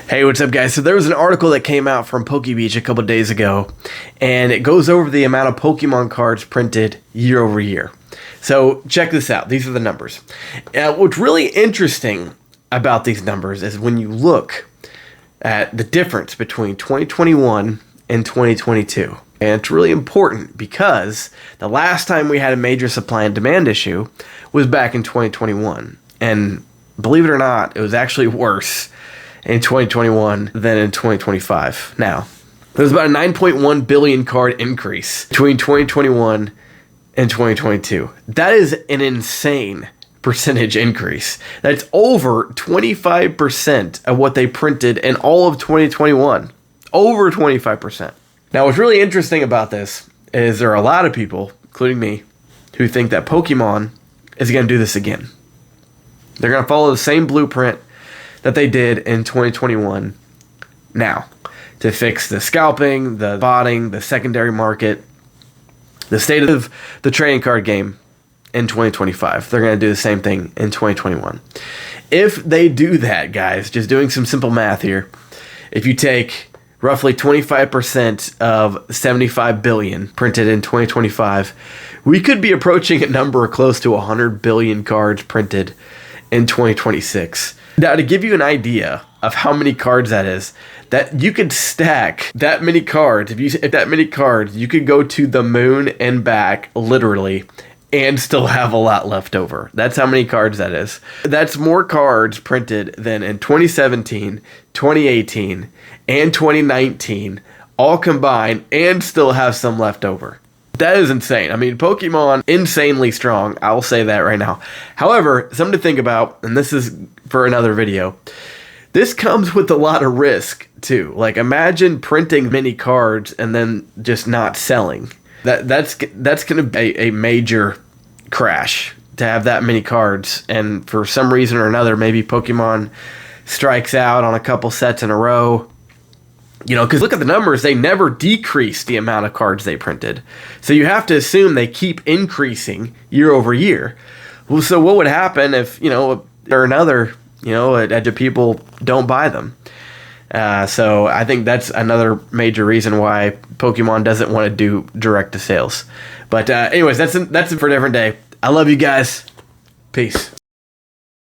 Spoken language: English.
Hey, what's up, guys? So there was an article that came out from PokeBeach a couple days ago, and it goes over the amount of Pokemon cards printed year over year. So check this out. These are the numbers. What's really interesting about these numbers is when you look at the difference between 2021 and 2022. And it's really important because the last time we had a major supply and demand issue was back in 2021. And believe it or not, it was actually worse in 2021 than in 2025. Now, there was about a 9.1 billion card increase between 2021 and 2022. That is an insane percentage increase. That's over 25% of what they printed in all of 2021. Over 25%. Now, what's really interesting about this is there are a lot of people, including me, who think that Pokemon is going to do this again. They're going to follow the same blueprint that they did in 2021 now to fix the scalping, the botting, the secondary market, the state of the trading card game in 2025. They're going to do the same thing in 2021. If they do that, guys, just doing some simple math here, if you take roughly 25% of 75 billion printed in 2025, we could be approaching a number close to 100 billion cards printed in 2026. Now, to give you an idea of how many cards that is, that you could stack that many cards, if that many cards, you could go to the moon and back, literally, and still have a lot left over. That's how many cards that is. That's more cards printed than in 2017, 2018, and 2019, all combined, and still have some left over. That is insane. I mean, Pokemon, insanely strong. I'll say that right now. However, something to think about, and this is for another video, this comes with a lot of risk, too. Like, imagine printing many cards and then just not selling. That's going to be a major crash to have that many cards. And for some reason or another, maybe Pokemon strikes out on a couple sets in a row. You know, because look at the numbers, they never decreased the amount of cards they printed. So you have to assume they keep increasing year over year. Well, so what would happen if, or another, people don't buy them? So I think that's another major reason why Pokemon doesn't want to do direct to sales. But anyways, that's it for a different day. I love you guys. Peace.